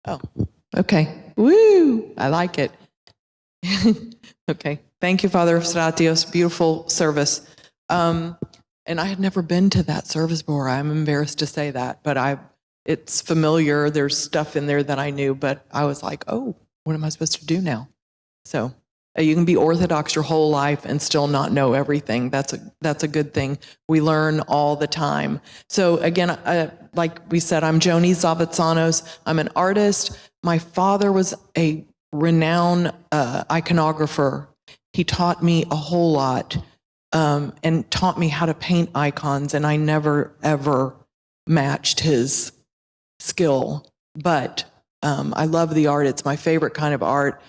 Oh, okay. Woo! I like it. Okay. Thank you, Father Stratios. Beautiful service. And I had never been to that service before. I'm embarrassed to say that, but it's familiar. There's stuff in there that I knew, but I was like, oh, what am I supposed to do now? So you can be Orthodox your whole life and still not know everything. That's a good thing. We learn all the time. So again, like we said, I'm Joni Zavatsanos. I'm an artist. My father was a renowned iconographer. He taught me a whole lot and taught me how to paint icons, and I never, ever matched his skill. But I love the art. It's my favorite kind of art.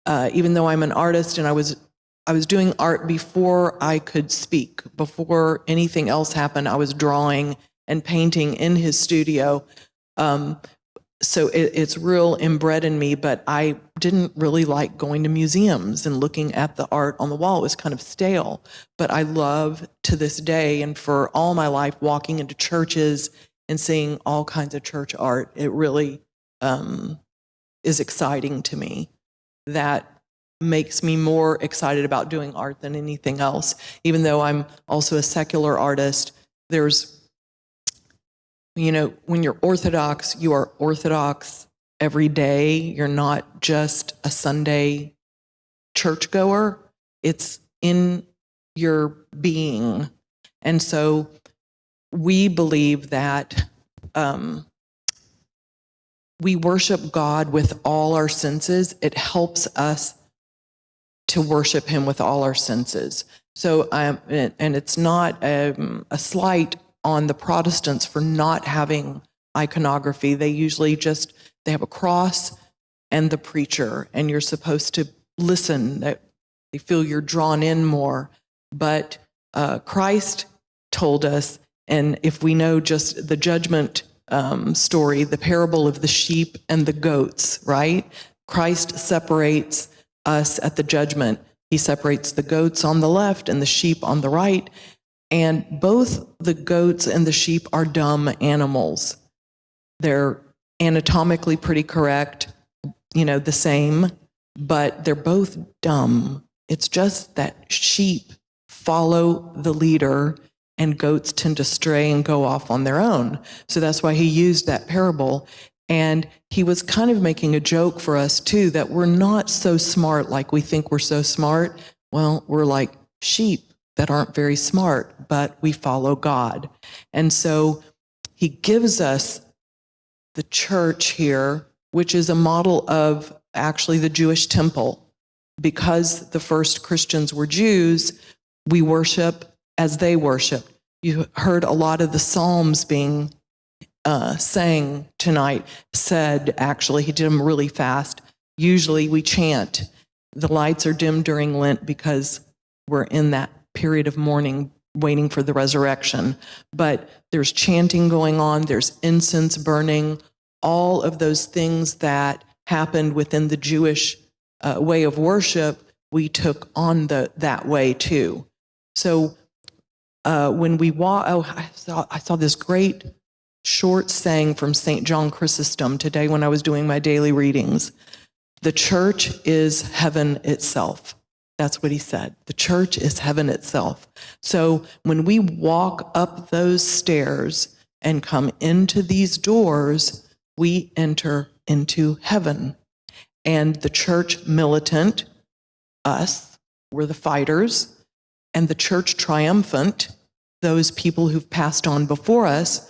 Even though I'm an artist and I was doing art before I could speak, before anything else happened, I was drawing and painting in his studio. So it's real inbred in me, but I didn't really like going to museums and looking at the art on the wall. It was kind of stale. But I love to this day, and for all my life, walking into churches and seeing all kinds of church art. It really is exciting to me. That makes me more excited about doing art than anything else. Even though I'm also a secular artist, there's, when you're Orthodox, you are Orthodox every day. You're not just a Sunday churchgoer. It's in your being. And so we believe that we worship God with all our senses. It helps us to worship him with all our senses. So, and it's not a slight on the Protestants for not having iconography. They usually they have a cross and the preacher, and you're supposed to listen. They feel you're drawn in more. But Christ told us, and if we know just the judgment story, the parable of the sheep and the goats, right? Christ separates us at the judgment. He separates the goats on the left and the sheep on the right. And both the goats and the sheep are dumb animals. They're anatomically pretty correct, the same, but they're both dumb. It's just that sheep follow the leader and goats tend to stray and go off on their own. So that's why he used that parable. And he was kind of making a joke for us too, that we're not so smart like we think we're so smart. Well, we're like sheep that aren't very smart, but we follow God. And so he gives us the church here, which is a model of actually the Jewish temple. Because the first Christians were Jews, we worship as they worship. You heard a lot of the Psalms being sang tonight, actually, he did them really fast. Usually we chant. The lights are dim during Lent because we're in that period of mourning, waiting for the resurrection. But there's chanting going on, there's incense burning, all of those things that happened within the Jewish way of worship, we took on that way too. So when we walk, I saw this great short saying from St. John Chrysostom today when I was doing my daily readings. The church is heaven itself. That's what he said. The church is heaven itself. So when we walk up those stairs and come into these doors, we enter into heaven. And the church militant, us, we're the fighters, and the church triumphant, those people who've passed on before us,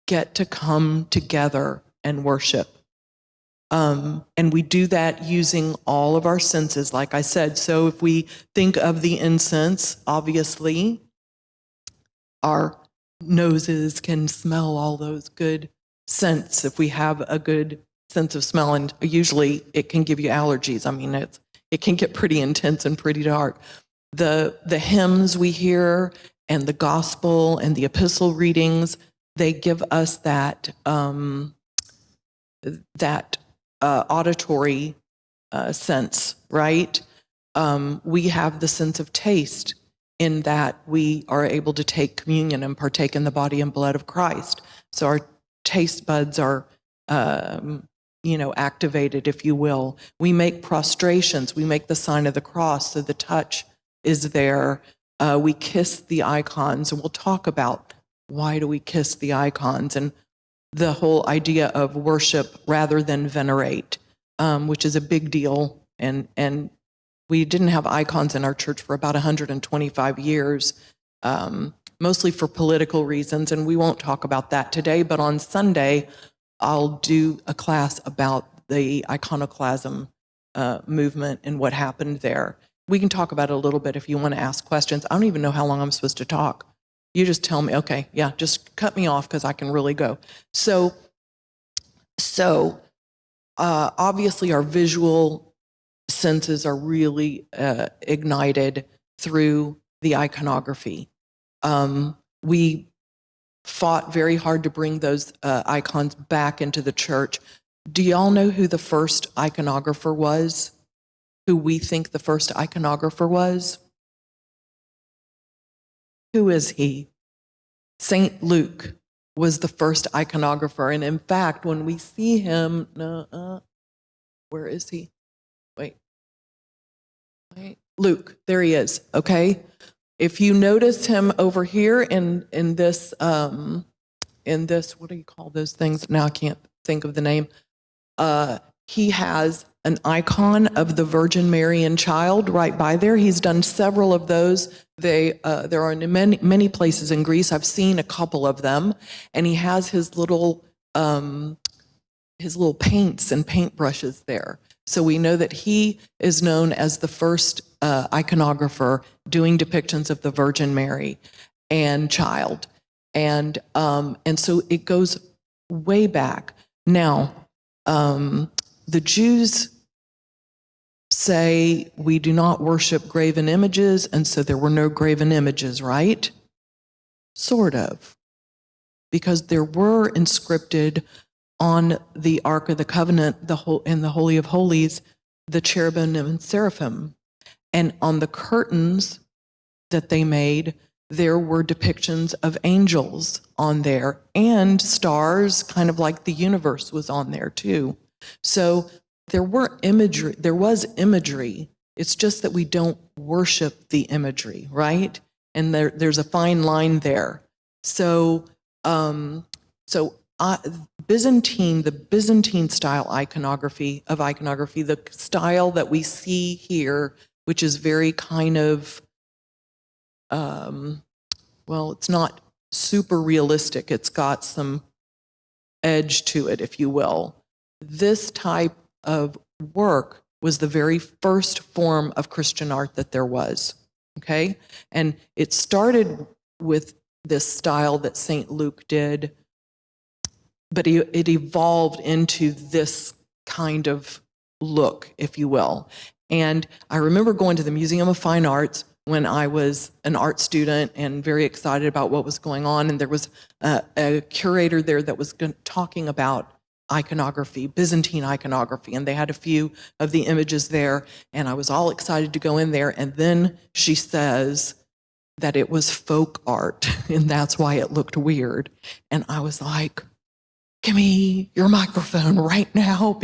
get to come together and worship. And we do that using all of our senses, like I said. So if we think of the incense, obviously, our noses can smell all those good scents if we have a good sense of smell, and usually it can give you allergies. I mean, it can get pretty intense and pretty dark. The hymns we hear and the gospel and the epistle readings, they give us that auditory sense, right? We have the sense of taste in that we are able to take communion and partake in the body and blood of Christ. So our taste buds are activated, if you will. We make prostrations. We make the sign of the cross, so the touch is there. We kiss the icons, and we'll talk about why do we kiss the icons and the whole idea of worship rather than venerate, which is a big deal. And we didn't have icons in our church for about 125 years, mostly for political reasons, and we won't talk about that today, but on Sunday, I'll do a class about the iconoclasm movement and what happened there. We can talk about it a little bit if you want to ask questions. I don't even know how long I'm supposed to talk. You just tell me, okay, yeah, just cut me off because I can really go. So obviously our visual senses are really ignited through the iconography. We fought very hard to bring those icons back into the church. Do y'all know who the first iconographer was? Who we think the first iconographer was? Who is he? Saint Luke was the first iconographer. And in fact, when we see him, where is he? Wait. Luke, there he is, okay? If you notice him over here in this, what do you call those things? Now I can't think of the name. He has an icon of the Virgin Mary and Child right by there. He's done several of those. There are in many places in Greece. I've seen a couple of them, and he has his little paints and paintbrushes there. So we know that he is known as the first iconographer doing depictions of the Virgin Mary and Child, and so it goes way back. Now, the Jews say we do not worship graven images, and so there were no graven images, right? Sort of, because there were inscripted on the Ark of the Covenant, in the Holy of Holies, the cherubim and seraphim. And on the curtains that they made, there were depictions of angels on there, and stars, kind of like the universe was on there too. So there was imagery. It's just that we don't worship the imagery, right? And there's a fine line there. So, the Byzantine style iconography, the style that we see here, which is very kind of, it's not super realistic. It's got some edge to it, if you will. This type of work was the very first form of Christian art that there was, okay? And it started with this style that St. Luke did, but it evolved into this kind of look, if you will. And I remember going to the Museum of Fine Arts when I was an art student and very excited about what was going on, and there was a curator there that was talking about iconography, Byzantine iconography, and they had a few of the images there, and I was all excited to go in there, and then she says that it was folk art, and that's why it looked weird. And I was like, give me your microphone right now,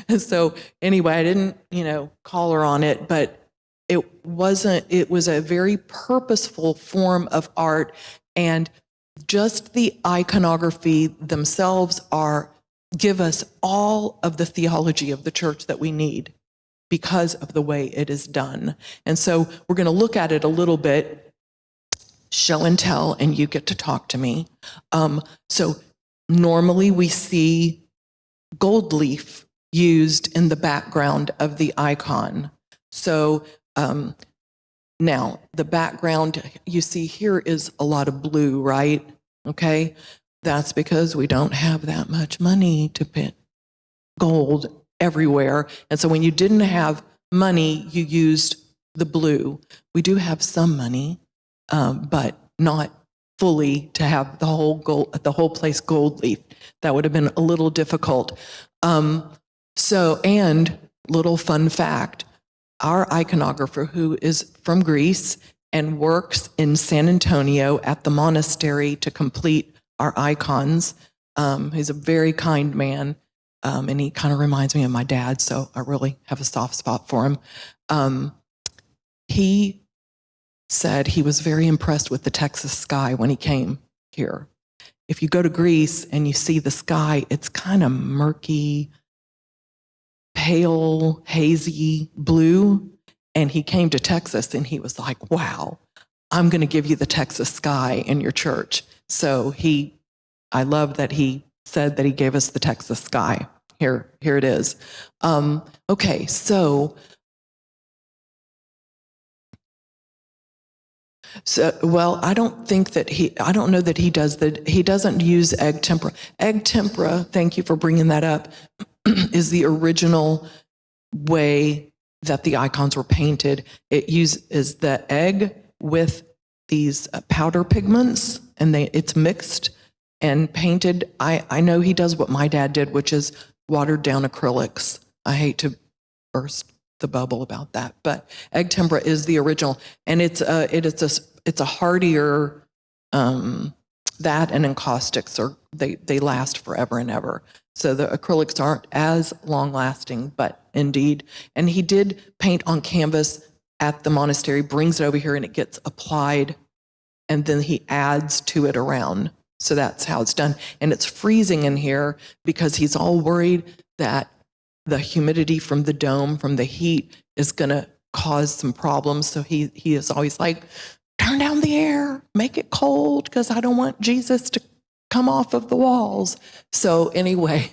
and so anyway, I didn't, call her on it, but it was a very purposeful form of art, and just the iconography themselves give us all of the theology of the church that we need because of the way it is done. And so we're going to look at it a little bit, show and tell, and you get to talk to me. So normally we see gold leaf used in the background of the icon. So now the background you see here is a lot of blue, right? Okay. That's because we don't have that much money to put gold everywhere. And so when you didn't have money, you used the blue. We do have some money, but not fully to have the whole place gold leaf. That would have been a little difficult. And little fun fact, our iconographer, who is from Greece and works in San Antonio at the monastery to complete our icons. He's a very kind man. and he kind of reminds me of my dad, so I really have a soft spot for him. He said he was very impressed with the Texas sky when he came here. If you go to Greece and you see the sky, it's kind of murky, pale, hazy blue. And he came to Texas and he was like, wow, I'm going to give you the Texas sky in your church. So I love that he said that he gave us the Texas sky. Here it is. Okay, so well, I don't know that he does that. He doesn't use egg tempera. Egg tempera, thank you for bringing that up, is the original way that the icons were painted. It uses the egg with these powder pigments, and it's mixed and painted. I know he does what my dad did, which is watered down acrylics. I hate to burst the bubble about that, but egg tempera is the original, and it's a hardier, that and encaustics they last forever and ever. So the acrylics aren't as long lasting, but indeed. And he did paint on canvas at the monastery, brings it over here, and it gets applied, and then he adds to it around. So that's how it's done. And it's freezing in here because he's all worried that the humidity from the dome, from the heat, is going to cause some problems. So he is always like, turn down the air, make it cold, because I don't want Jesus to come off of the walls. So anyway,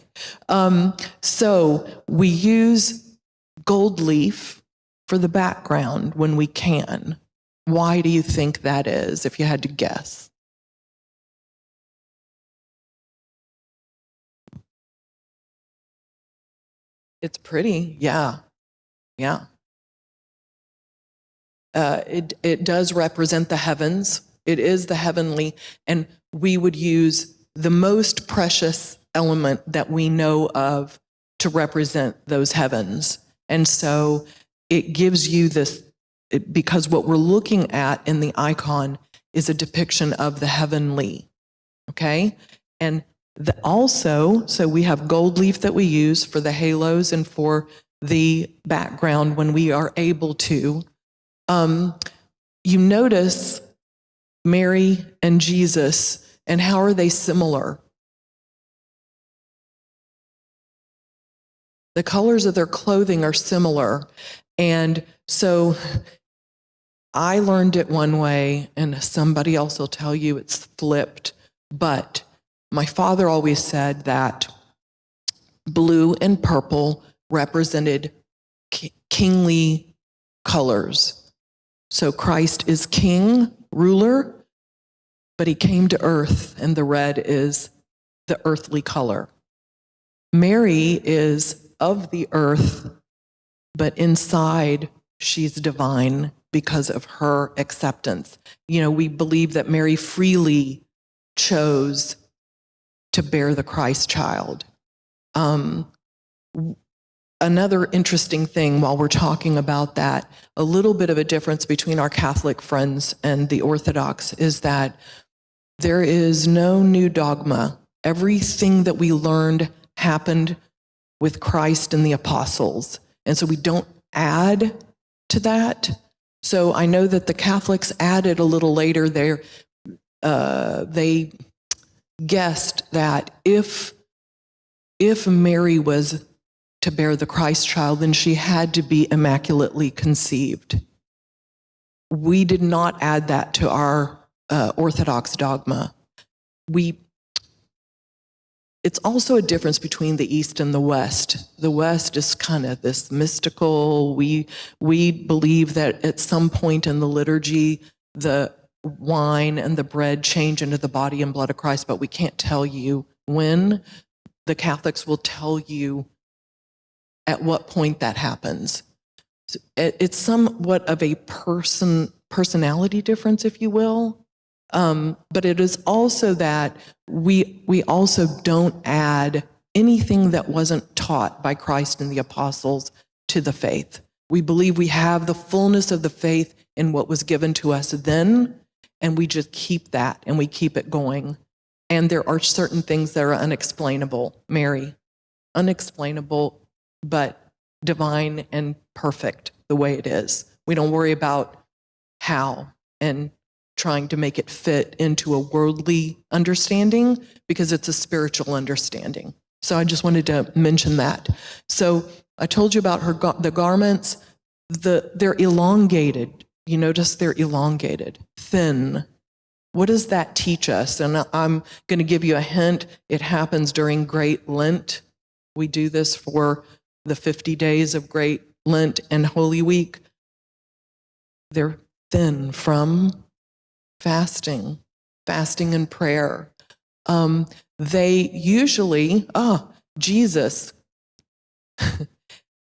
so we use gold leaf for the background when we can. Why do you think that is, if you had to guess? It's pretty, yeah. It does represent the heavens. It is the heavenly, and we would use the most precious element that we know of to represent those heavens. And so it gives you this, because what we're looking at in the icon is a depiction of the heavenly, okay? And so we have gold leaf that we use for the halos and for the background when we are able to. You notice Mary and Jesus, and how are they similar? The colors of their clothing are similar. And so I learned it one way, and somebody else will tell you it's flipped. But my father always said that blue and purple represented kingly colors. So Christ is king, ruler, but he came to earth, and the red is the earthly color. Mary is of the earth, but inside she's divine because of her acceptance. You know, we believe that Mary freely chose to bear the Christ child. Another interesting thing while we're talking about that, a little bit of a difference between our Catholic friends and the Orthodox is that there is no new dogma. Everything that we learned happened with Christ and the apostles. And so we don't add to that. So I know that the Catholics added a little later there. They guessed that if Mary was to bear the Christ child, then she had to be immaculately conceived. We did not add that to our Orthodox dogma. It's also a difference between the East and the West. The West is kind of this mystical. We believe that at some point in the liturgy, the wine and the bread change into the body and blood of Christ, but we can't tell you when. The Catholics will tell you at what point that happens. So it's somewhat of a personality difference, if you will. But it is also that we also don't add anything that wasn't taught by Christ and the apostles to the faith. We believe we have the fullness of the faith in what was given to us then, and we just keep that and we keep it going. And there are certain things that are unexplainable. Mary, unexplainable, but divine and perfect the way it is. We don't worry about how and trying to make it fit into a worldly understanding, because it's a spiritual understanding. So I just wanted to mention that. So I told you about the garments. They're elongated. You notice they're elongated, thin. What does that teach us? And I'm going to give you a hint. It happens during Great Lent. We do this for the 50 days of Great Lent and Holy Week. They're thin from fasting and prayer. They usually, Jesus,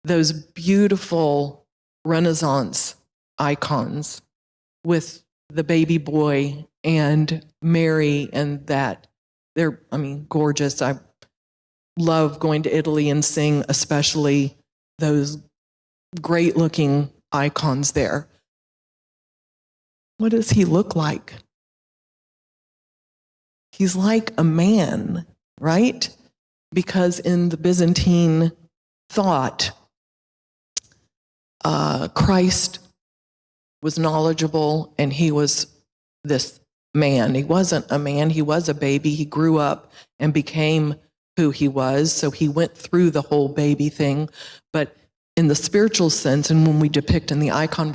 those beautiful Renaissance icons with the baby boy and Mary, and that they're, gorgeous. I love going to Italy and seeing especially those great looking icons there. What does he look like? He's like a man, right? Because in the Byzantine thought, Christ was knowledgeable, and he was this man. He wasn't a man, he was a baby. He grew up and became who he was, so he went through the whole baby thing. But in the spiritual sense, and when we depict in the icon,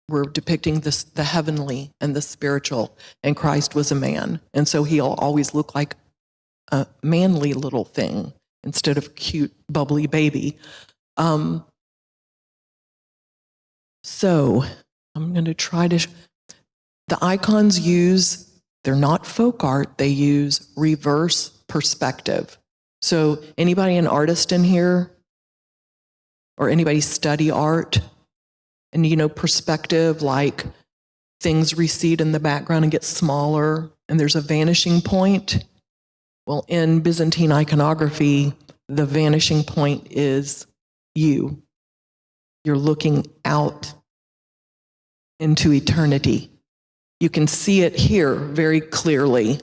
we're depicting the heavenly and the spiritual, and Christ was a man. And so he'll always look like a manly little thing instead of cute, bubbly baby. So I'm going to try to, the icons they're not folk art, they use reverse perspective. So anybody an artist in here? Or anybody study art? And perspective, like things recede in the background and get smaller, and there's a vanishing point. Well, in Byzantine iconography, the vanishing point is you. You're looking out into eternity. You can see it here very clearly.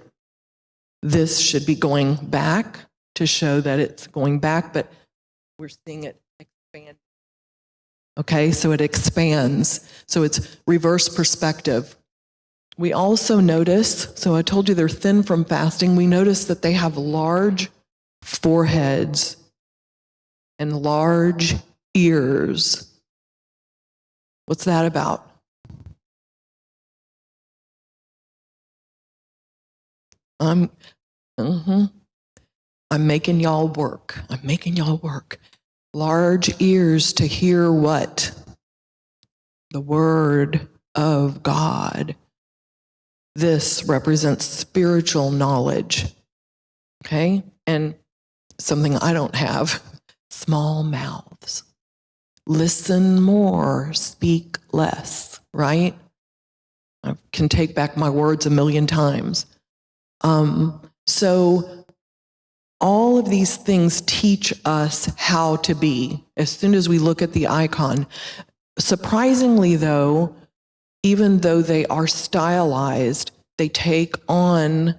This should be going back to show that it's going back, but we're seeing it expand. Okay, so it expands. So it's reverse perspective. We also notice, so I told you they're thin from fasting, we notice that they have large foreheads and large ears. What's that about? I'm making y'all work. Large ears to hear what? The word of God. This represents spiritual knowledge. Okay? And something I don't have, small mouths. Listen more, speak less, right? I can take back my words 1,000,000 times. So all of these things teach us how to be as soon as we look at the icon. Surprisingly, though, even though they are stylized, they take on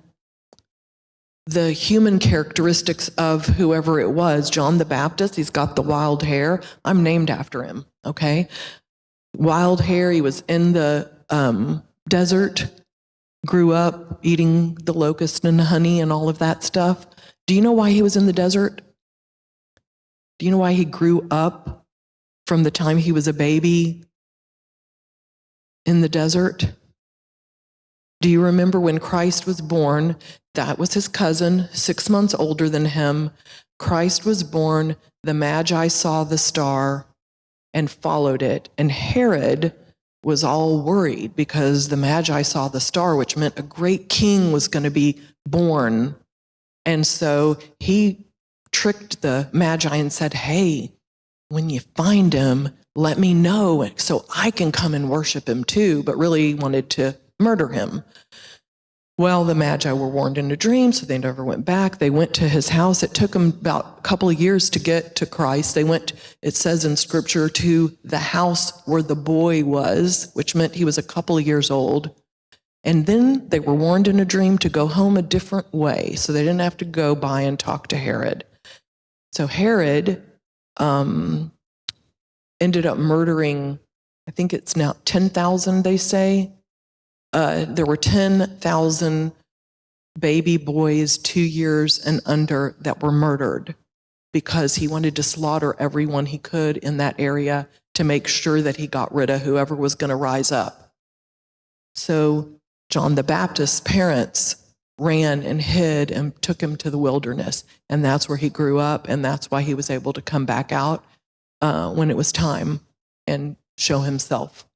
the human characteristics of whoever it was. John the Baptist, he's got the wild hair. I'm named after him, okay? Wild hair, he was in the desert, grew up eating the locust and honey and all of that stuff. Do you know why he was in the desert? Do you know why he grew up from the time he was a baby in the desert? Do you remember when Christ was born? That was his cousin, 6 months older than him. Christ was born, the Magi saw the star and followed it. And Herod was all worried because the Magi saw the star, which meant a great king was going to be born. And so he tricked the Magi and said, hey, when you find him, let me know so I can come and worship him too, but really wanted to murder him. Well, the Magi were warned in a dream, so they never went back. They went to his house. It took them about a couple of years to get to Christ. They went, it says in Scripture, to the house where the boy was, which meant he was a couple of years old. And then they were warned in a dream to go home a different way, so they didn't have to go by and talk to Herod. So Herod ended up murdering, I think it's now 10,000, they say. There were 10,000 baby boys 2 years and under that were murdered because he wanted to slaughter everyone he could in that area to make sure that he got rid of whoever was going to rise up. So John the Baptist's parents ran and hid and took him to the wilderness. And that's where he grew up. And that's why he was able to come back out when it was time and show himself.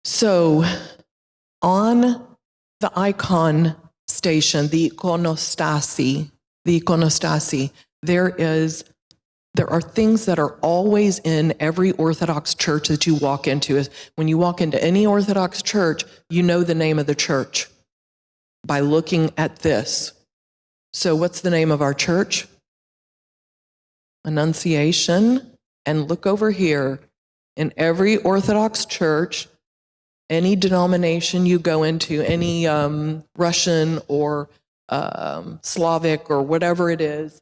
So on the icon station, the iconostasi, there are things that are always in every Orthodox church that you walk into. When you walk into any Orthodox church, you know the name of the church by looking at this. So what's the name of our church? Annunciation. And look over here. In every Orthodox church, any denomination you go into, any Russian or Slavic or whatever it is,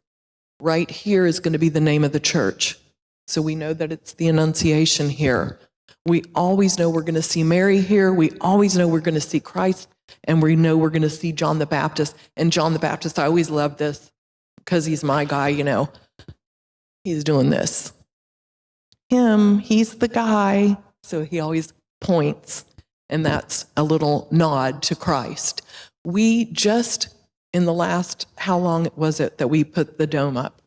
right here is going to be the name of the church. So we know that it's the Annunciation here. We always know we're going to see Mary here. We always know we're going to see Christ. And we know we're going to see John the Baptist. And John the Baptist, I always love this because he's my guy, you know. He's doing this. He's the guy. So he always points. And that's a little nod to Christ. We just, in the last, how long was it that we put the dome up?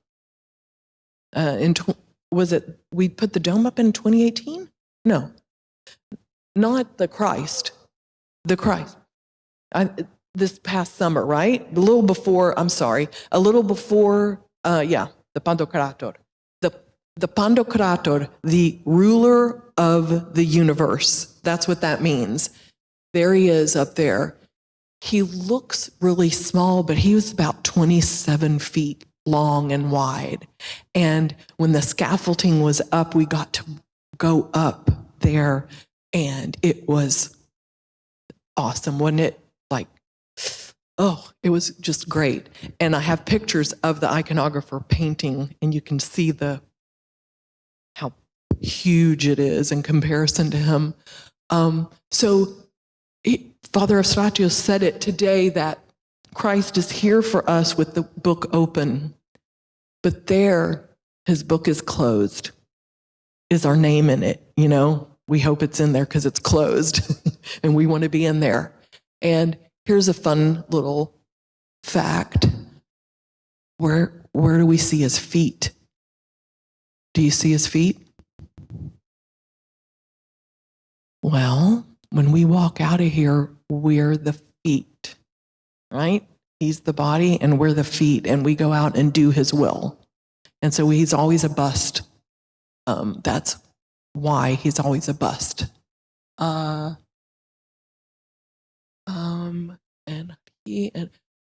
We put the dome up in 2018? No, not the Christ. The Christ. This past summer, right? A little before, the Pantocrator. The Pantocrator, the ruler of the universe. That's what that means. There he is up there. He looks really small, but he was about 27 feet long and wide. And when the scaffolding was up, we got to go up there, and it was awesome, wasn't it? It was just great. And I have pictures of the iconographer painting, and you can see how huge it is in comparison to him. Father Eustatios said it today that Christ is here for us with the book open, but there, his book is closed. Is our name in it? You know, we hope it's in there because it's closed and we want to be in there. And here's a fun little fact. Where do we see his feet? Do you see his feet? Well, when we walk out of here, we're the feet, right? He's the body and we're the feet, and we go out and do his will. And so he's always a bust. That's why he's always a bust. And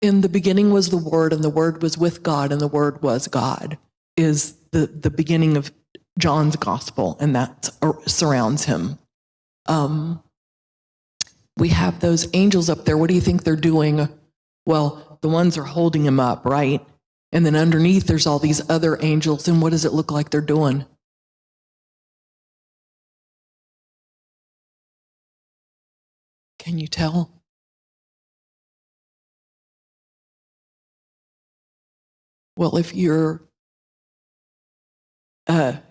in the beginning was the Word, and the Word was with God, and the Word was God, is the beginning of John's gospel, and that surrounds him. We have those angels up there. What do you think they're doing? Well, the ones are holding him up, right? And then underneath, there's all these other angels, and what does it look like they're doing? Can you tell? Well, if you're the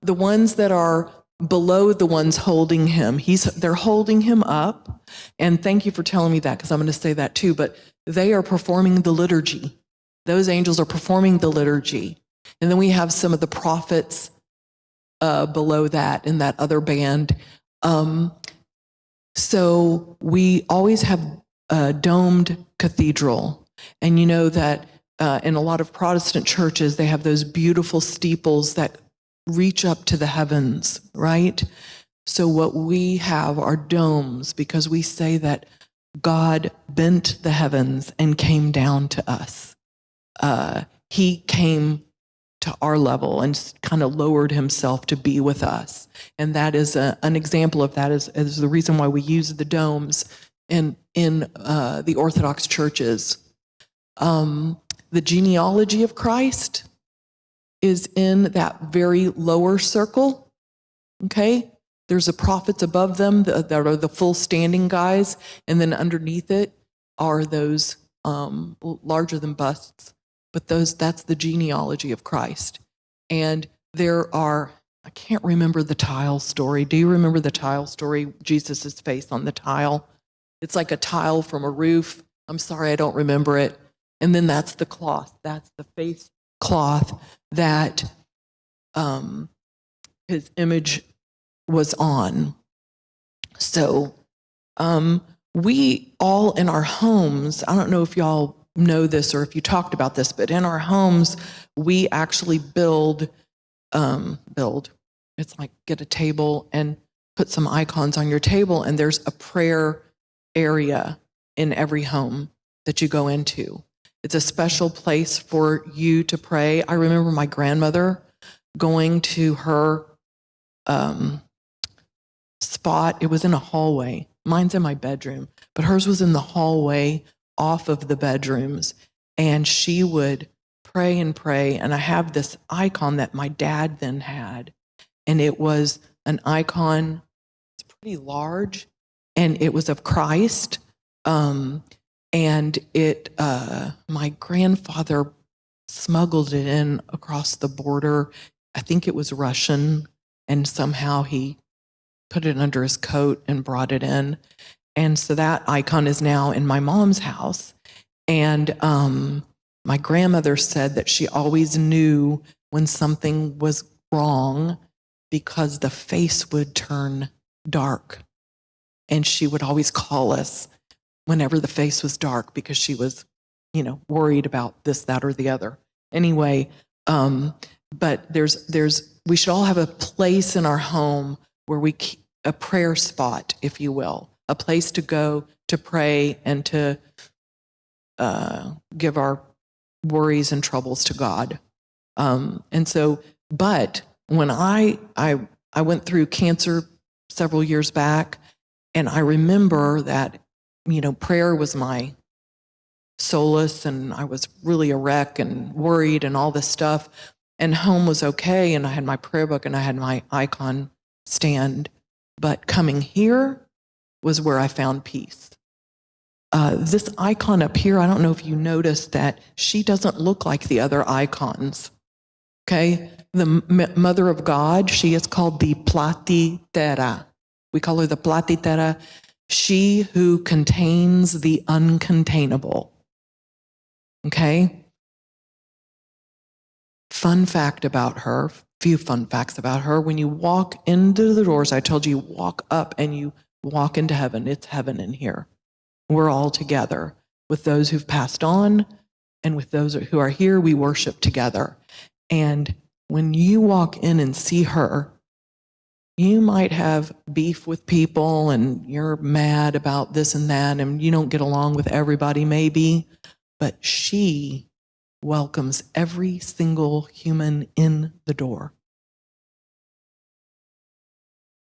ones that are below the ones holding him, they're holding him up. And thank you for telling me that, because I'm going to say that too, but they are performing the liturgy. Those angels are performing the liturgy. And then we have some of the prophets below that in that other band. So we always have a domed cathedral. And you know that in a lot of Protestant churches, they have those beautiful steeples that reach up to the heavens, right? So what we have are domes, because we say that God bent the heavens and came down to us. He came to our level and kind of lowered himself to be with us. And that is an example of that is the reason why we use the domes in the Orthodox churches. The genealogy of Christ is in that very lower circle, okay? There's the prophets above them that are the full standing guys, and then underneath it are those larger than busts, but that's the genealogy of Christ. And there are, I can't remember the tile story. Do you remember the tile story? Jesus' face on the tile. It's like a tile from a roof. I'm sorry, I don't remember it. And then that's the cloth. That's the face cloth that his image was on. So we all in our homes, I don't know if y'all know this or if you talked about this, but in our homes, we actually build, it's like get a table and put some icons on your table, and there's a prayer area in every home that you go into. It's a special place for you to pray. I remember my grandmother going to her spot. It was in a hallway. Mine's in my bedroom, but hers was in the hallway off of the bedrooms. And she would pray and pray. And I have this icon that my dad then had. And it was an icon, it's pretty large, and it was of Christ. And it, my grandfather smuggled it in across the border. I think it was Russian, and somehow he put it under his coat and brought it in. And so that icon is now in my mom's house. And my grandmother said that she always knew when something was wrong because the face would turn dark. And she would always call us whenever the face was dark because she was, worried about this, that, or the other. Anyway, but we should all have a place in our home where a prayer spot, if you will, a place to go to pray and to give our worries and troubles to God. And so, but when I went through cancer several years back, and I remember that, prayer was my solace, and I was really a wreck and worried and all this stuff. And home was okay, and I had my prayer book and I had my icon stand. But coming here was where I found peace. This icon up here, I don't know if you noticed that she doesn't look like the other icons. Okay? The Mother of God, she is called the Platitera. We call her the Platitera. She who contains the uncontainable. Okay? Fun fact about her, few fun facts about her. When you walk into the doors, I told you walk up and you walk into heaven. It's heaven in here. We're all together with those who've passed on and with those who are here. We worship together. And when you walk in and see her, you might have beef with people and you're mad about this and that and you don't get along with everybody maybe, but she welcomes every single human in the door.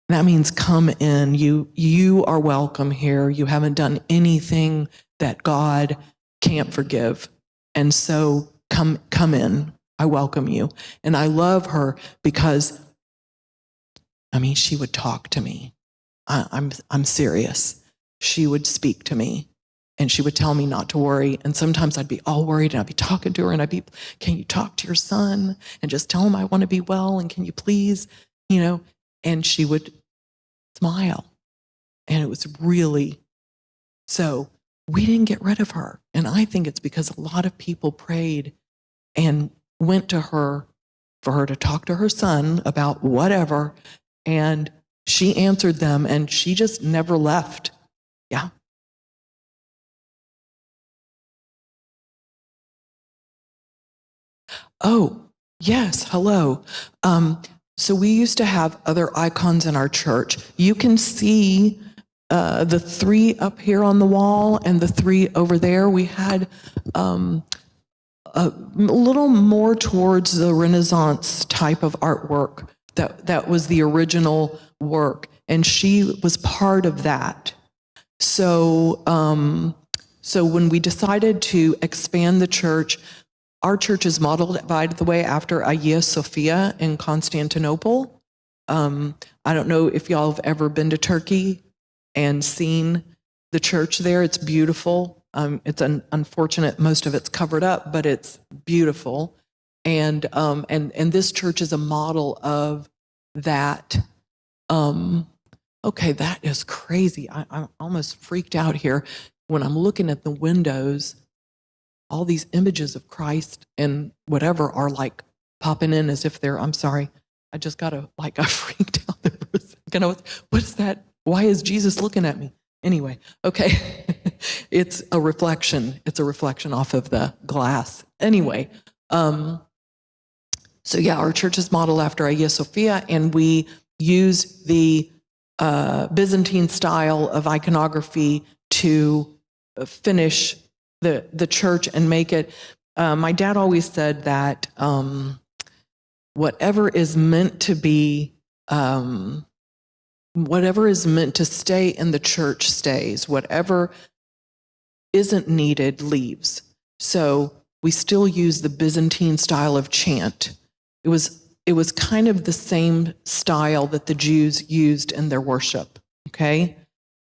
That means come in. You are welcome here. You haven't done anything that God can't forgive. And so come in. I welcome you. And I love her because, she would talk to me. I'm serious. She would speak to me and she would tell me not to worry. And sometimes I'd be all worried and I'd be talking to her and I'd be, can you talk to your son and just tell him I want to be well? And can you please, and she would smile. And it was really, so we didn't get rid of her. And I think it's because a lot of people prayed and went to her for her to talk to her son about whatever. And she answered them and she just never left. Yeah. Oh, yes. Hello. So we used to have other icons in our church. You can see the 3 up here on the wall and the 3 over there. We had a little more towards the Renaissance type of artwork. That was the original work, and she was part of that. So when we decided to expand the church, our church is modeled, by the way, after Hagia Sophia in Constantinople. I don't know if y'all have ever been to Turkey and seen the church there. It's beautiful. It's unfortunate most of it's covered up, but it's beautiful. And this church is a model of that. Okay, that is crazy. I'm almost freaked out here when I'm looking at the windows. All these images of Christ and whatever are like popping in as if they're, I'm sorry, I just got I freaked out there for a second. What is that? Why is Jesus looking at me? Anyway, okay. It's a reflection. It's a reflection off of the glass. Anyway, so yeah, our church is modeled after Hagia Sophia, and we use the Byzantine style of iconography to finish the church and make it. My dad always said that whatever is meant to be, whatever is meant to stay in the church stays. Whatever isn't needed leaves. So we still use the Byzantine style of chant. It was kind of the same style that the Jews used in their worship, okay?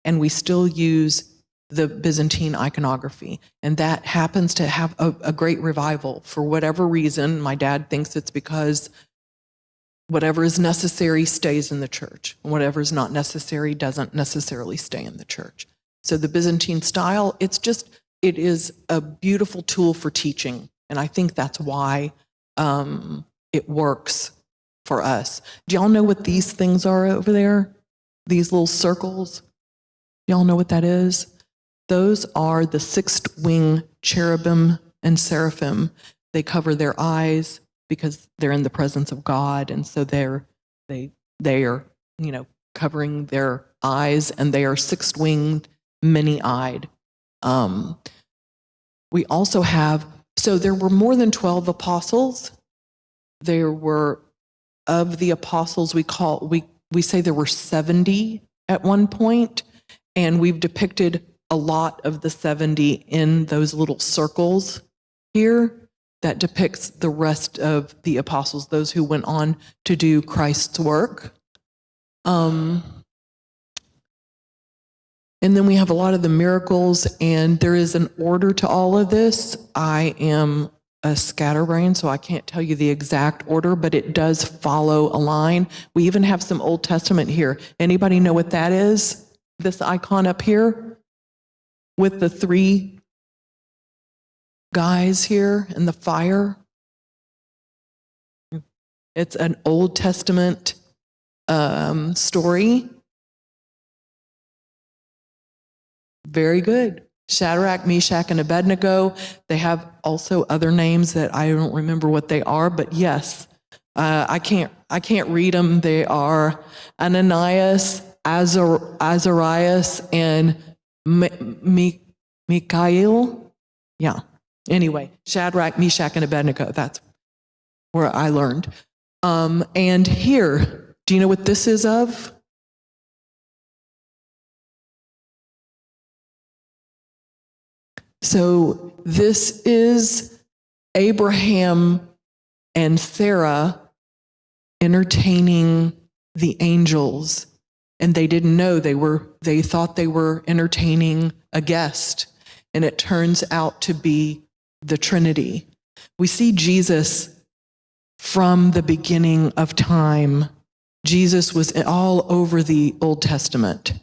And we still use the Byzantine iconography. And that happens to have a great revival for whatever reason. My dad thinks it's because whatever is necessary stays in the church, and whatever is not necessary doesn't necessarily stay in the church. So the Byzantine style, it is a beautiful tool for teaching. And I think that's why it works for us. Do y'all know what these things are over there? These little circles? Y'all know what that is? Those are the sixth-wing cherubim and seraphim. They cover their eyes because they're in the presence of God, and so they are covering their eyes, and they are six-winged, many-eyed. We also have, so there were more than 12 apostles. There were, of the apostles, we say there were 70 at one point, and we've depicted a lot of the 70 in those little circles here that depicts the rest of the apostles, those who went on to do Christ's work. And then we have a lot of the miracles, and there is an order to all of this. I am a scatterbrain, so I can't tell you the exact order, but it does follow a line. We even have some Old Testament here. Anybody know what that is? This icon up here with the three guys here in the fire. It's an Old Testament story. Very good. Shadrach, Meshach, and Abednego. They have also other names that I don't remember what they are, but yes, I can't read them. They are Ananias, Azarias, and Michael. Yeah. Anyway, Shadrach, Meshach, and Abednego. That's where I learned. And here, do you know what this is of? So this is Abraham and Sarah entertaining the angels, and they didn't know they thought they were entertaining a guest, and it turns out to be the Trinity. We see Jesus from the beginning of time. Jesus was all over the Old Testament.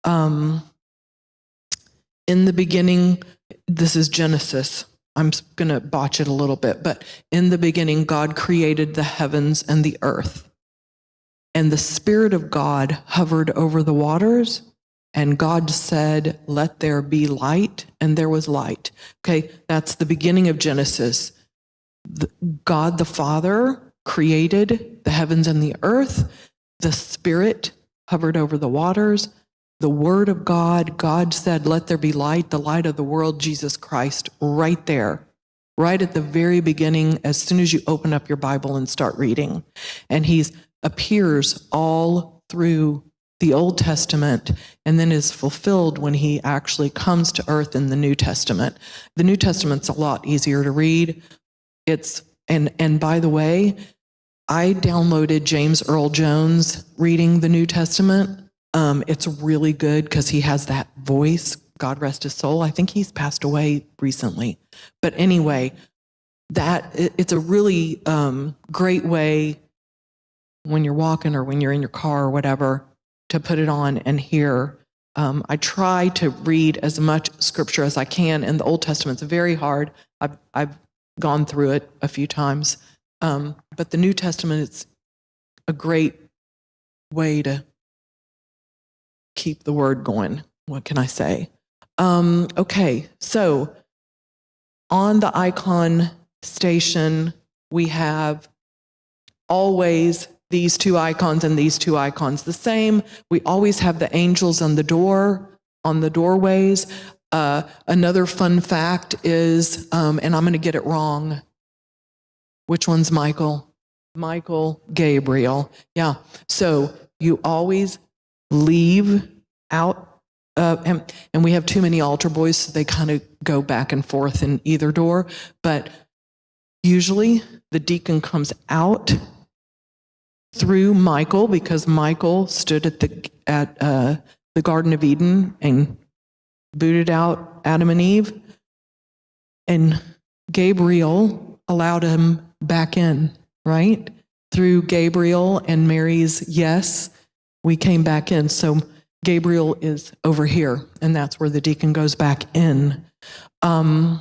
In the beginning, this is Genesis. I'm going to botch it a little bit, but in the beginning, God created the heavens and the earth. And the Spirit of God hovered over the waters, and God said, "Let there be light," and there was light. Okay, that's the beginning of Genesis. God the Father created the heavens and the earth. The Spirit hovered over the waters. The Word of God, God said, "Let there be light," the light of the world, Jesus Christ, right there, right at the very beginning, as soon as you open up your Bible and start reading. And he appears all through the Old Testament and then is fulfilled when he actually comes to earth in the New Testament. The New Testament's a lot easier to read. And by the way, I downloaded James Earl Jones reading the New Testament. It's really good because he has that voice. God rest his soul. I think he's passed away recently. But anyway, it's a really great way when you're walking or when you're in your car or whatever to put it on and hear. I try to read as much scripture as I can, and the Old Testament's very hard. I've gone through it a few times. But the New Testament is a great way to keep the word going. What can I say? Okay, so on the icon station, we have always these two icons and these two icons the same. We always have the angels on the doorways. Another fun fact is, and I'm going to get it wrong. Which one's Michael? Michael, Gabriel. Yeah. So you always leave out, and we have too many altar boys, so they kind of go back and forth in either door. But usually the deacon comes out through Michael, because Michael stood at the Garden of Eden and booted out Adam and Eve, and Gabriel allowed him back in, right? Through Gabriel and Mary's yes, we came back in. So Gabriel is over here, and that's where the deacon goes back in. And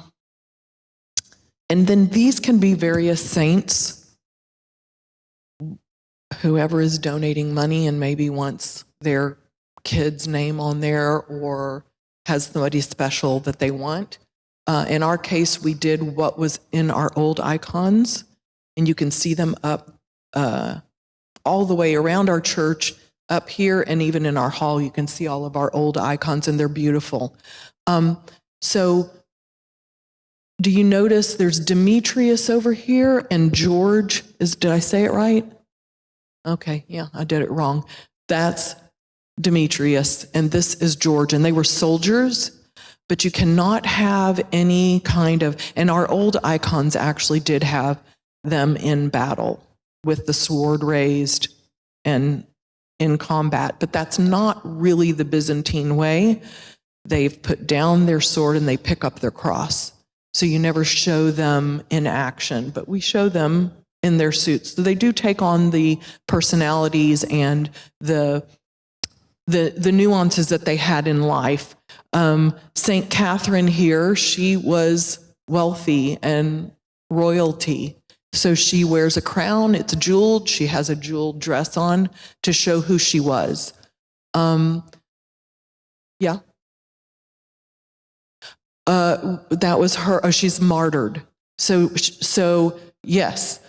then these can be various saints. Whoever is donating money and maybe wants their kid's name on there or has somebody special that they want. In our case, we did what was in our old icons, and you can see them up all the way around our church, up here, and even in our hall, you can see all of our old icons, and they're beautiful. So do you notice there's Demetrius over here and George? Did I say it right? Okay, yeah, I did it wrong. That's Demetrius, and this is George, and they were soldiers. But you cannot have any kind of, and our old icons actually did have them in battle with the sword raised and in combat, but that's not really the Byzantine way. They've put down their sword and they pick up their cross. So you never show them in action, but we show them in their suits. So they do take on the personalities and the nuances that they had in life. Saint Catherine here, she was wealthy and royalty. So she wears a crown, it's jeweled, she has a jeweled dress on to show who she was. Yeah. That was her, she's martyred. So yes,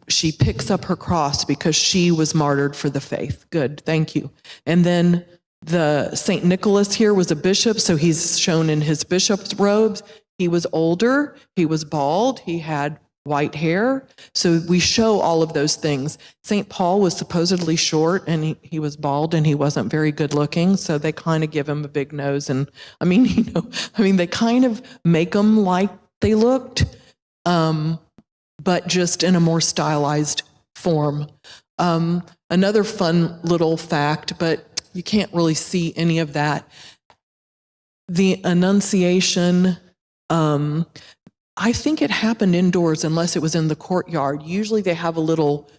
she picks up her cross because she was martyred for the faith. Good, thank you. And then the Saint Nicholas here was a bishop, so he's shown in his bishop's robes. He was older, he was bald, he had white hair. So we show all of those things. St. Paul was supposedly short, and he was bald, and he wasn't very good looking. So they kind of give him a big nose. And they kind of make them like they looked, but just in a more stylized form. Another fun little fact, but you can't really see any of that. The Annunciation, I think it happened indoors unless it was in the courtyard. Usually they have a little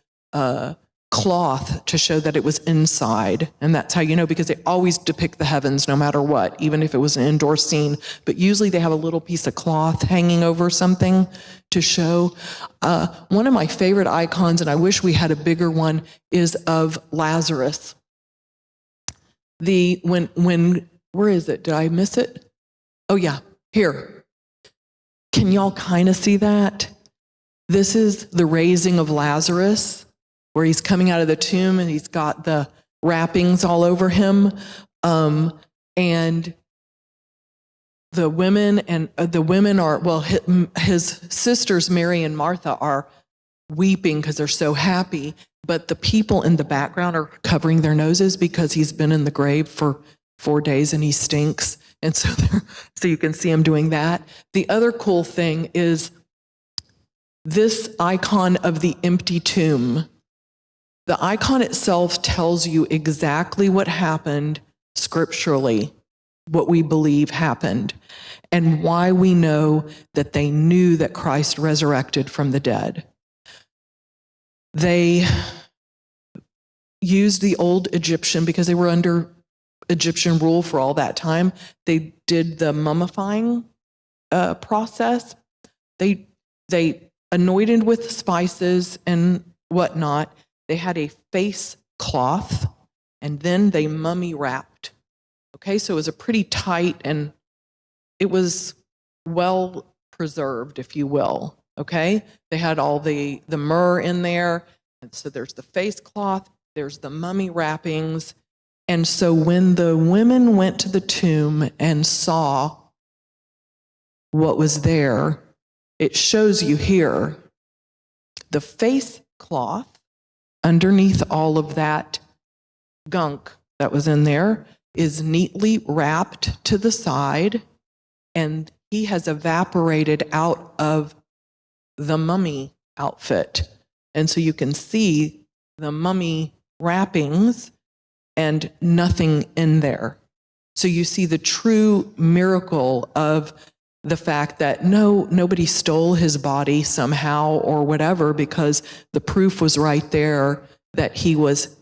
cloth to show that it was inside. And that's how you know, because they always depict the heavens no matter what, even if it was an indoor scene. But usually they have a little piece of cloth hanging over something to show. One of my favorite icons, and I wish we had a bigger one, is of Lazarus. Where is it? Did I miss it? Oh yeah, here. Can y'all kind of see that? This is the raising of Lazarus, where he's coming out of the tomb and he's got the wrappings all over him. And the women are, his sisters, Mary and Martha, are weeping because they're so happy. but the people in the background are covering their noses because he's been in the grave for 4 days and he stinks. And so, so you can see him doing that. The other cool thing is this icon of the empty tomb. The icon itself tells you exactly what happened scripturally, what we believe happened, and why we know that they knew that Christ resurrected from the dead. They used the old Egyptian, because they were under Egyptian rule for all that time. They did the mummifying process. They anointed with spices and whatnot. They had a face cloth, and then they mummy wrapped. Okay, so it was a pretty tight, and it was well preserved, if you will. Okay, they had all the myrrh in there, and so there's the face cloth, there's the mummy wrappings. And so when the women went to the tomb and saw what was there, it shows you here the face cloth underneath all of that gunk that was in there is neatly wrapped to the side, and he has evaporated out of the mummy outfit. And so you can see the mummy wrappings and nothing in there. So you see the true miracle of the fact that nobody stole his body somehow or whatever, because the proof was right there that he was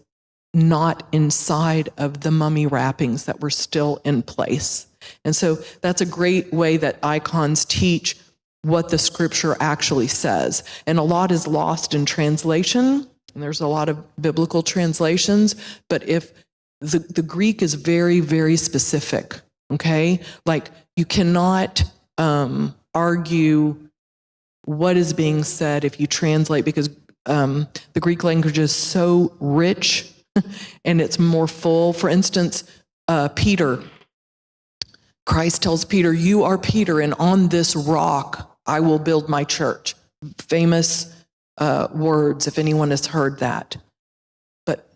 not inside of the mummy wrappings that were still in place. And so that's a great way that icons teach what the scripture actually says. And a lot is lost in translation, and there's a lot of biblical translations, but if the Greek is very, very specific, okay? Like, you cannot argue what is being said if you translate, because the Greek language is so rich and it's more full. For instance, Peter, Christ tells Peter, "You are Peter, and on this rock I will build my church." Famous words, if anyone has heard that. But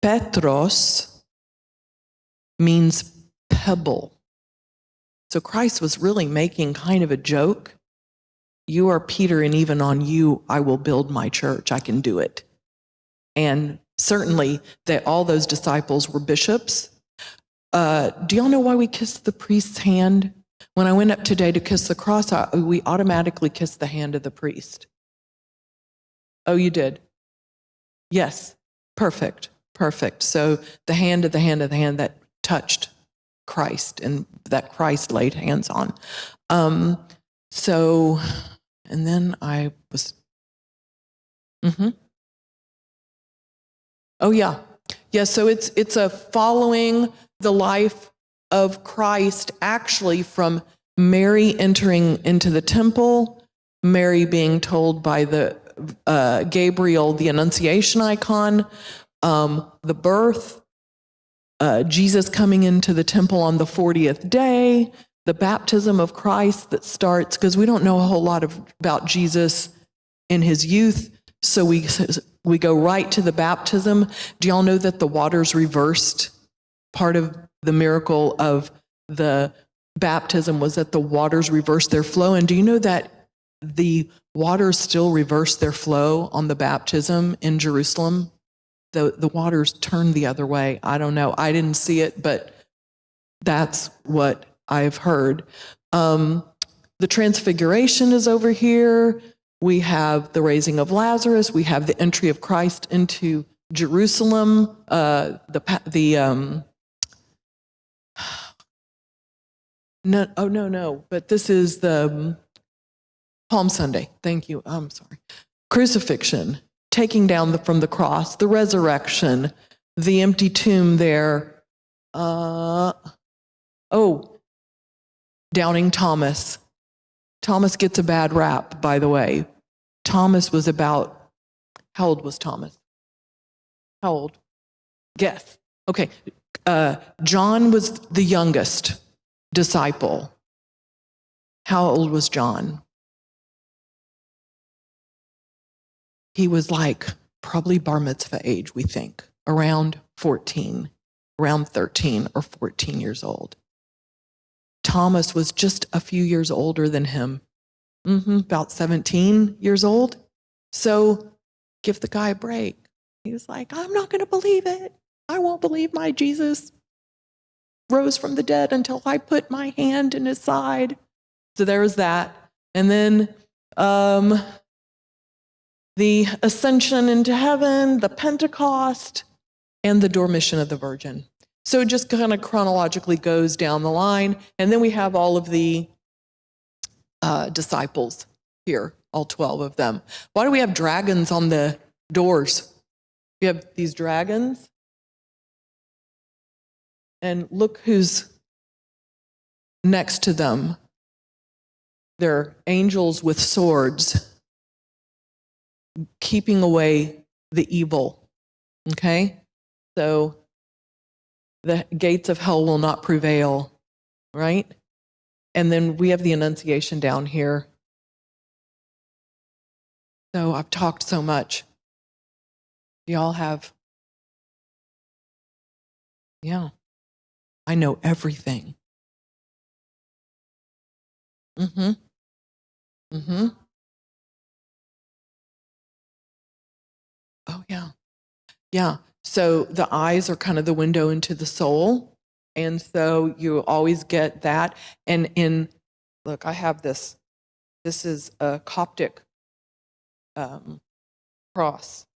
Petros means pebble. So Christ was really making kind of a joke. You are Peter, and even on you I will build my church. I can do it. And certainly that all those disciples were bishops. Do y'all know why we kiss the priest's hand? When I went up today to kiss the cross, we automatically kissed the hand of the priest. Oh, you did? Yes. Perfect. So the hand of the hand of the hand that touched Christ and that Christ laid hands on. So, and then I was, Oh yeah. Yeah, so it's a following the life of Christ, actually, from Mary entering into the temple, Mary being told by the Gabriel, the Annunciation icon, the birth, Jesus coming into the temple on the 40th day, the baptism of Christ that starts, because we don't know a whole lot about Jesus in his youth, so we go right to the baptism. Do y'all know that the waters reversed? Part of the miracle of the baptism was that the waters reversed their flow. And do you know that the waters still reverse their flow on the baptism in Jerusalem? The waters turned the other way. I don't know. I didn't see it, but that's what I've heard. The transfiguration is over here. We have the raising of Lazarus. We have the entry of Christ into Jerusalem. No, but this is the Palm Sunday. Thank you. I'm sorry. Crucifixion, taking down from the cross, the resurrection, the empty tomb there. Doubting Thomas. Thomas gets a bad rap, by the way. Thomas was about, how old was Thomas? How old? Guess. Okay. John was the youngest disciple. How old was John? He was like probably bar mitzvah age, we think, around 14, around 13 or 14 years old. Thomas was just a few years older than him, about 17 years old. So give the guy a break. He was like, I'm not going to believe it. I won't believe my Jesus rose from the dead until I put my hand in his side. So there was that. And then the ascension into heaven, the Pentecost, and the Dormition of the Virgin. So it just kind of chronologically goes down the line. And then we have all of the disciples here, all 12 of them. Why do we have dragons on the doors? We have these dragons. And look who's next to them. They're angels with swords, keeping away the evil. Okay? So the gates of hell will not prevail, right? And then we have the Annunciation down here. So I've talked so much. Y'all have, yeah, I know everything. Oh, yeah. Yeah. So the eyes are kind of the window into the soul. And so you always get that. And look, I have this. This is a Coptic cross.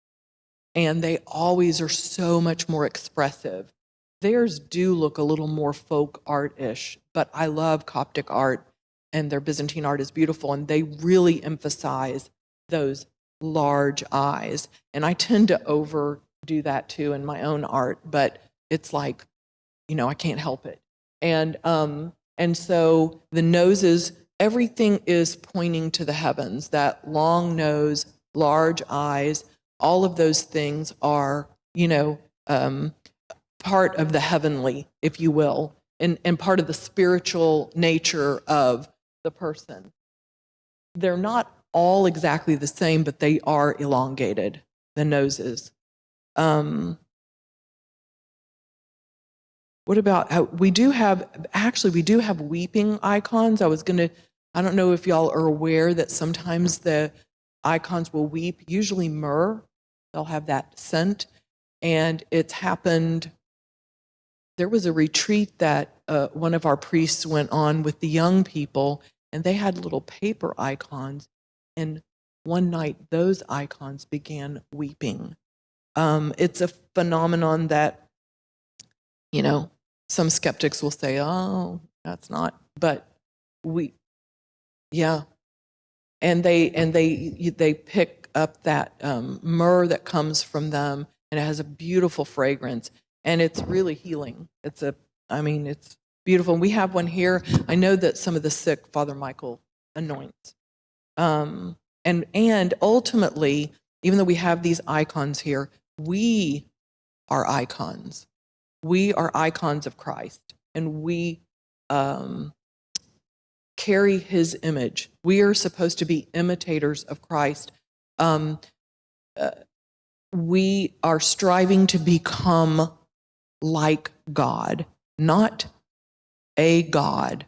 And they always are so much more expressive. Theirs do look a little more folk art-ish, but I love Coptic art, and their Byzantine art is beautiful, and they really emphasize those large eyes. And I tend to overdo that too in my own art, but it's like, I can't help it. And so the noses, everything is pointing to the heavens. That long nose, large eyes, all of those things are, part of the heavenly, if you will, and part of the spiritual nature of the person. They're not all exactly the same, but they are elongated, the noses. What about, we do have weeping icons. I don't know if y'all are aware that sometimes the icons will weep, usually myrrh. They'll have that scent. And it's happened, there was a retreat that one of our priests went on with the young people, and they had little paper icons. And one night, those icons began weeping. It's a phenomenon that, some skeptics will say, oh, that's not, but yeah. And they pick up that myrrh that comes from them, and it has a beautiful fragrance, and it's really healing. It's beautiful. And we have one here. I know that some of the sick, Father Michael anoints. And ultimately, even though we have these icons here, we are icons. We are icons of Christ, and we carry his image. We are supposed to be imitators of Christ. We are striving to become like God, not a God,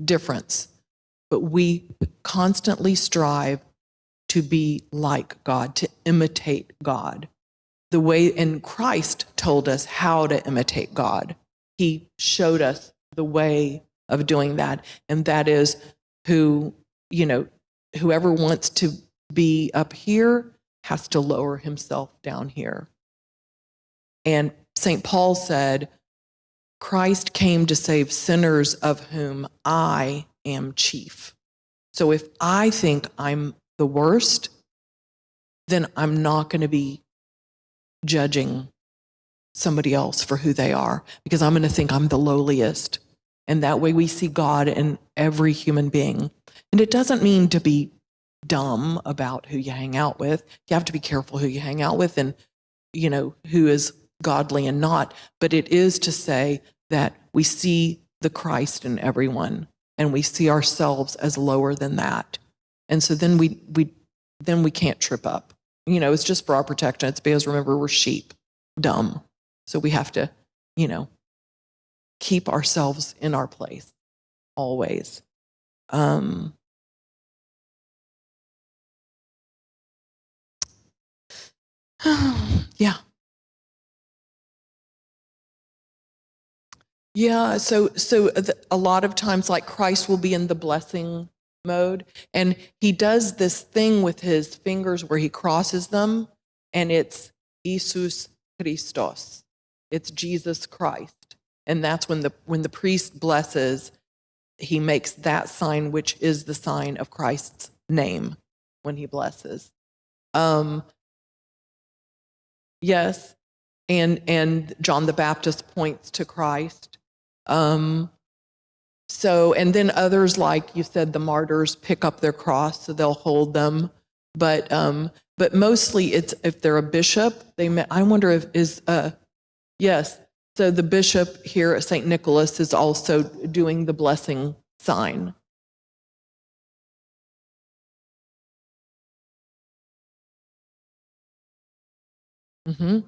difference, but we constantly strive to be like God, to imitate God. And Christ told us how to imitate God. He showed us the way of doing that, and that is whoever wants to be up here has to lower himself down here. And St. Paul said, Christ came to save sinners, of whom I am chief. So if I think I'm the worst, then I'm not going to be judging somebody else for who they are, because I'm going to think I'm the lowliest. And that way we see God in every human being. And it doesn't mean to be dumb about who you hang out with. You have to be careful who you hang out with and, who is godly and not. But it is to say that we see the Christ in everyone, and we see ourselves as lower than that. And so then we can't trip up. it's just for our protection. It's because, remember, we're sheep, dumb. So we have to, keep ourselves in our place always. Yeah. Yeah, so a lot of times, like, Christ will be in the blessing mode, and he does this thing with his fingers where he crosses them, and it's Jesus Christos. It's Jesus Christ. And that's when the priest blesses, he makes that sign, which is the sign of Christ's name when he blesses. Yes, and John the Baptist points to Christ. So, and then others, like you said, the martyrs pick up their cross, so they'll hold them. But mostly, it's if they're a bishop. I wonder yes. So the bishop here at St. Nicholas is also doing the blessing sign. Mm-hmm.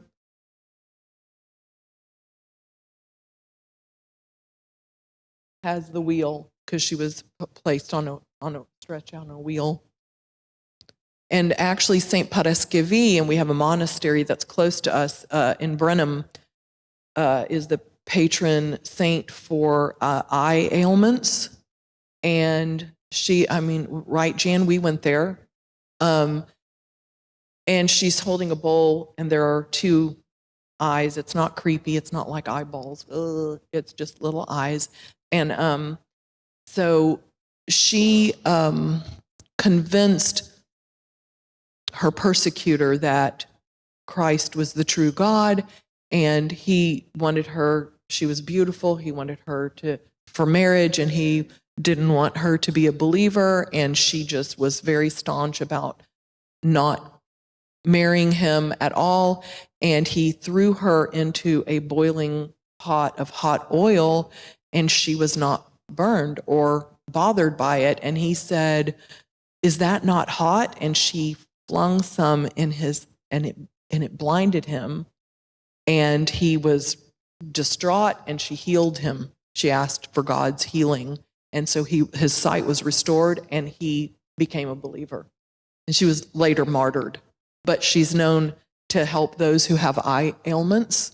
Has the wheel, because she was placed on a stretch on a wheel. And actually, St. Paraskevi, and we have a monastery that's close to us in Brenham, is the patron saint for eye ailments. And right, Jan, we went there. And she's holding a bowl, and there are two eyes. It's not creepy. It's not like eyeballs. Ugh, it's just little eyes. And so she convinced her persecutor that Christ was the true God, and he wanted her, she was beautiful, he wanted her for marriage, and he didn't want her to be a believer, and she just was very staunch about not marrying him at all. And he threw her into a boiling pot of hot oil, and she was not burned or bothered by it. And he said, "Is that not hot?" And she flung some in his, and it blinded him, and he was distraught, and she healed him. She asked for God's healing, and so his sight was restored, and he became a believer. And she was later martyred, but she's known to help those who have eye ailments.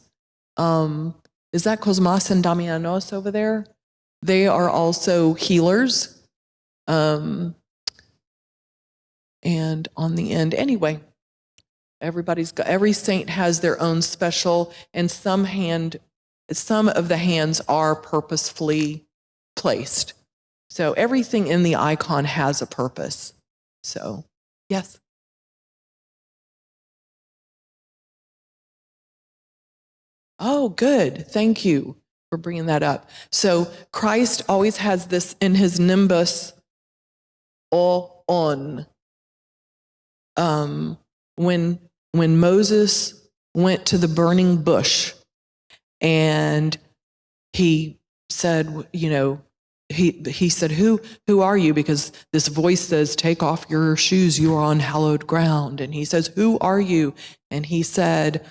Is that Cosmas and Damianos over there? They are also healers. And on the end, anyway, every saint has their own special, and some of the hands are purposefully placed. So everything in the icon has a purpose. So, yes. Oh, good. Thank you for bringing that up. So Christ always has this in his nimbus, o on. When Moses went to the burning bush, and he said, he said, who are you? Because this voice says, "Take off your shoes, you are on hallowed ground." And he says, "Who are you?" And he said,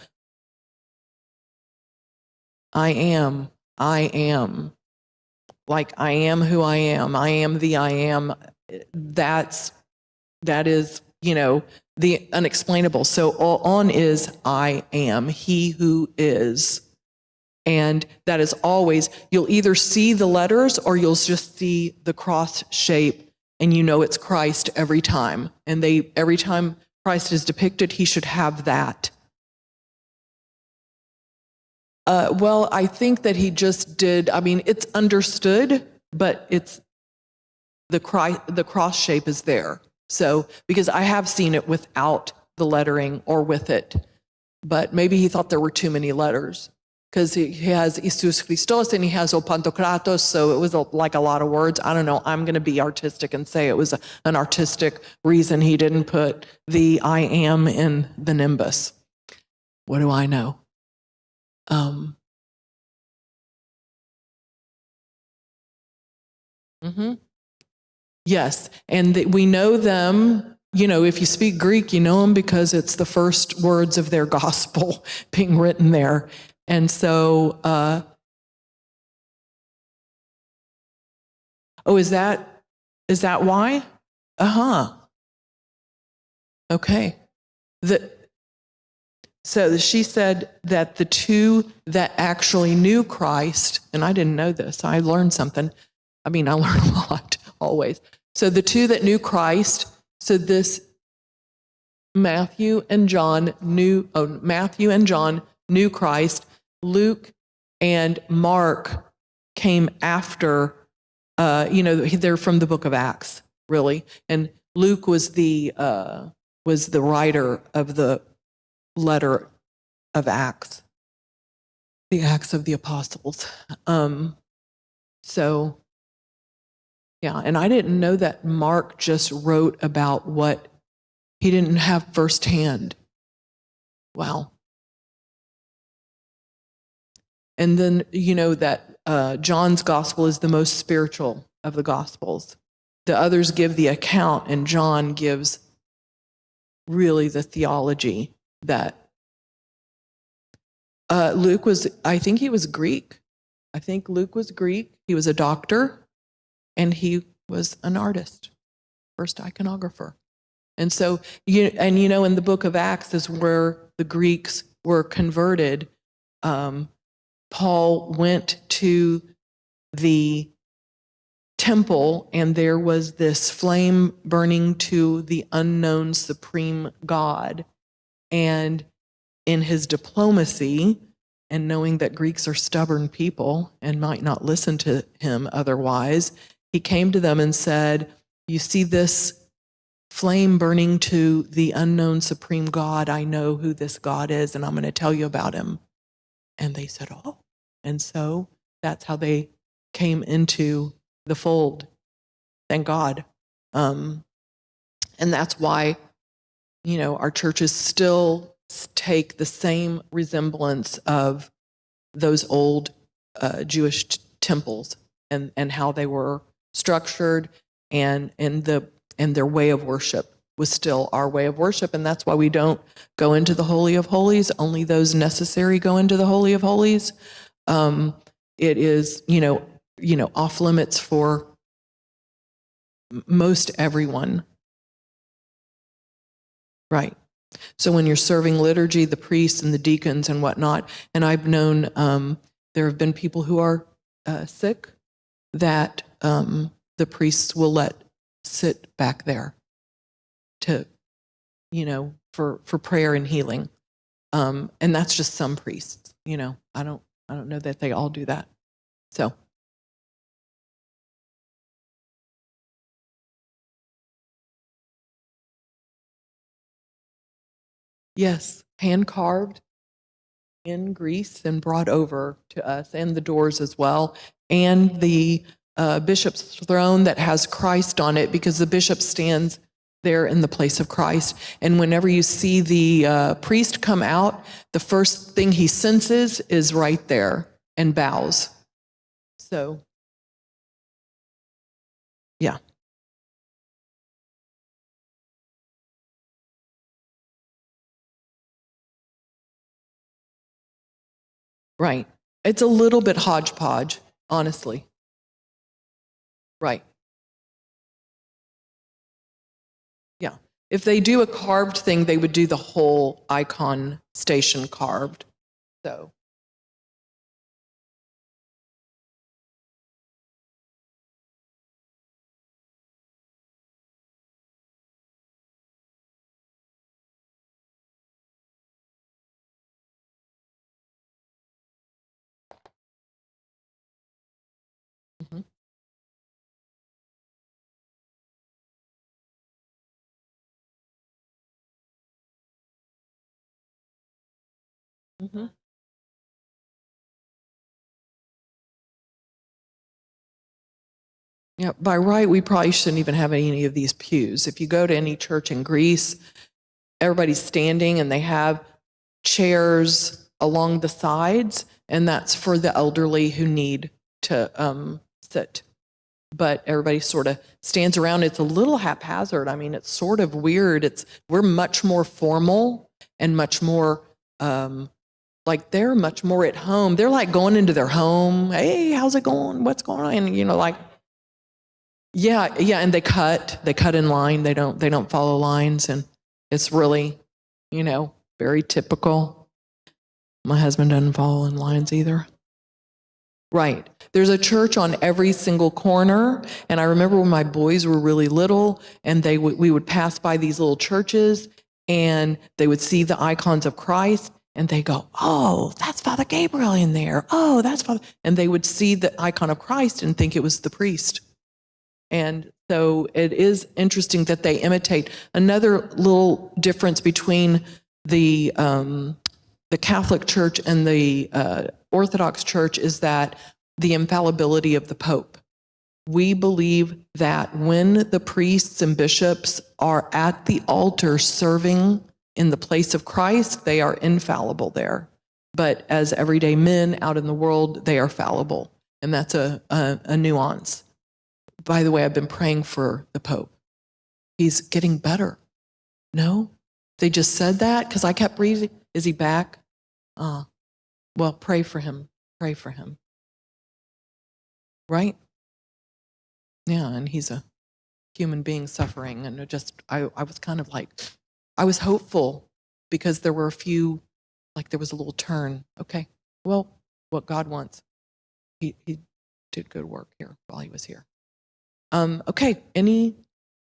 I am. Like, I am who I am. I am the I am. That is, the unexplainable. So on is I am, he who is. And that is always, you'll either see the letters or you'll just see the cross shape, and it's Christ every time. And every time Christ is depicted, he should have that. Well, I think that he just did, it's understood, but it's the cross shape is there. So, because I have seen it without the lettering or with it, but maybe he thought there were too many letters, because he has Jesus Christos and he has O Pantokratos, so it was like a lot of words. I don't know. I'm going to be artistic and say it was an artistic reason he didn't put the I am in the nimbus. What do I know? Mm-hmm. Yes, and we know them if you speak Greek, you know them because it's the first words of their gospel being written there. And so, is that why? Uh-huh. Okay. So she said that the two that actually knew Christ, and I didn't know this, I learned something. I mean, I learn a lot always. So the two that knew Christ, so this Matthew and John knew Christ. Luke and Mark came after, they're from the book of Acts, really. And Luke was the writer of the letter of Acts, the Acts of the Apostles. So, yeah, and I didn't know that Mark just wrote about what he didn't have firsthand. Wow. And then, that John's gospel is the most spiritual of the gospels. The others give the account, and John gives really the theology that Luke was, I think he was Greek. I think Luke was Greek. He was a doctor, and he was an artist, first iconographer. And so, in the book of Acts is where the Greeks were converted. Paul went to the temple, and there was this flame burning to the unknown supreme God. And in his diplomacy, and knowing that Greeks are stubborn people and might not listen to him otherwise, he came to them and said, "You see this flame burning to the unknown supreme God? I know who this God is, and I'm going to tell you about him." And they said, "Oh." And so that's how they came into the fold. Thank God. And that's why, our churches still take the same resemblance of those old Jewish temples and how they were structured, and their way of worship was still our way of worship. And that's why we don't go into the Holy of Holies. Only those necessary go into the Holy of Holies. It is, off limits for most everyone. Right. So when you're serving liturgy, the priests and the deacons and whatnot, and I've known there have been people who are sick that the priests will let sit back there to, for prayer and healing. And that's just some priests, I don't know that they all do that. So. Yes, hand carved in Greece and brought over to us, and the doors as well, and the bishop's throne that has Christ on it, because the bishop stands there in the place of Christ. And whenever you see the priest come out, the first thing he senses is right there and bows. So, yeah. Right. It's a little bit hodgepodge, honestly. Right. Yeah. If they do a carved thing, they would do the whole icon station carved. So. Mm-hmm. Mm-hmm. Yeah, by right, we probably shouldn't even have any of these pews. If you go to any church in Greece, everybody's standing and they have chairs along the sides, and that's for the elderly who need to sit. but everybody sort of stands around. It's a little haphazard. I mean, it's sort of weird. We're much more formal and much more like they're much more at home. They're like going into their home. Hey, how's it going? What's going on? And, like, yeah. And they cut in line. They don't follow lines. And it's really, very typical. My husband doesn't follow in lines either. Right. There's a church on every single corner. And I remember when my boys were really little and we would pass by these little churches and they would see the icons of Christ and they go, oh, that's Father Gabriel in there. Oh, that's Father. And they would see the icon of Christ and think it was the priest. And so it is interesting that they imitate. Another little difference between the Catholic Church and the Orthodox Church is that the infallibility of the Pope. We believe that when the priests and bishops are at the altar serving in the place of Christ, they are infallible there. But as everyday men out in the world, they are fallible. And that's a nuance. By the way, I've been praying for the Pope. He's getting better. No? They just said that because I kept reading. Is he back? Well, pray for him. Pray for him. Right? Yeah, and he's a human being suffering. And I was kind of like, I was hopeful because there were a few, like there was a little turn. Okay, well, what God wants. He did good work here while he was here. Okay, any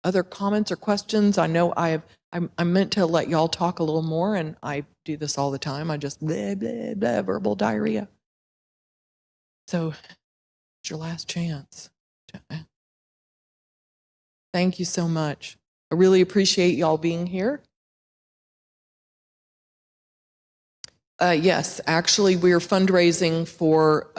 other comments or questions? I know I meant to let y'all talk a little more, and I do this all the time. I just blah, blah, blah, verbal diarrhea. So it's your last chance. Thank you so much. I really appreciate y'all being here. Yes, actually, we're fundraising for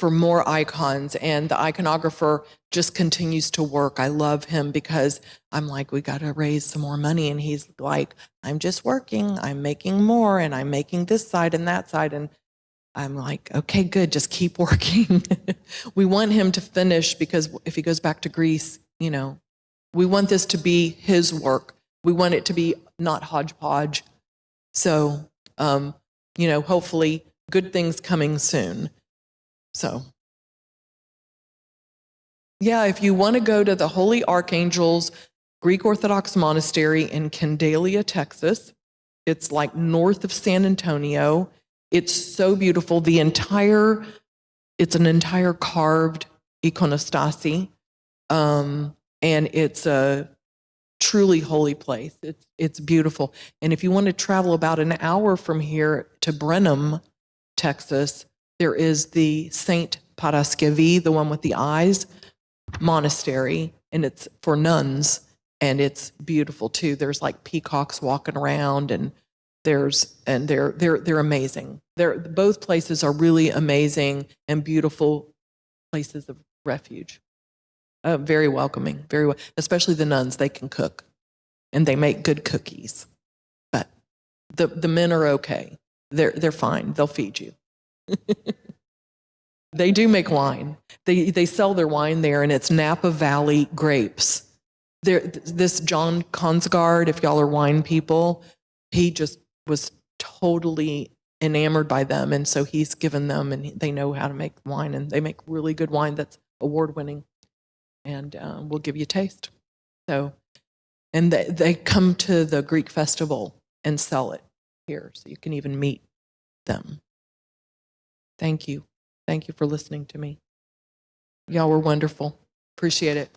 more icons, and the iconographer just continues to work. I love him because I'm like, we got to raise some more money, and he's like, I'm just working, I'm making more, and I'm making this side and that side, and I'm like, okay, good, just keep working. We want him to finish because if he goes back to Greece, we want this to be his work. We want it to be not hodgepodge. So, hopefully good things coming soon. So, yeah, if you want to go to the Holy Archangels Greek Orthodox Monastery in Candelia, Texas, it's like north of San Antonio. It's so beautiful. It's an entire carved iconostasi, and it's a truly holy place. It's beautiful. And if you want to travel about an hour from here to Brenham, Texas, there is the Saint Paraskevi, the one with the eyes, monastery, and it's for nuns, and it's beautiful too. There's like peacocks walking around, and they're amazing. Both places are really amazing and beautiful places of refuge. Very welcoming, especially the nuns. They can cook, and they make good cookies. But the men are okay. They're fine. They'll feed you. They do make wine. They sell their wine there, and it's Napa Valley grapes. This John Consgard, if y'all are wine people, he just was totally enamored by them, and so he's given them, and they know how to make wine, and they make really good wine that's award-winning, and we'll give you a taste. So, and they come to the Greek festival and sell it here, so you can even meet them. Thank you. Thank you for listening to me. Y'all were wonderful. Appreciate it.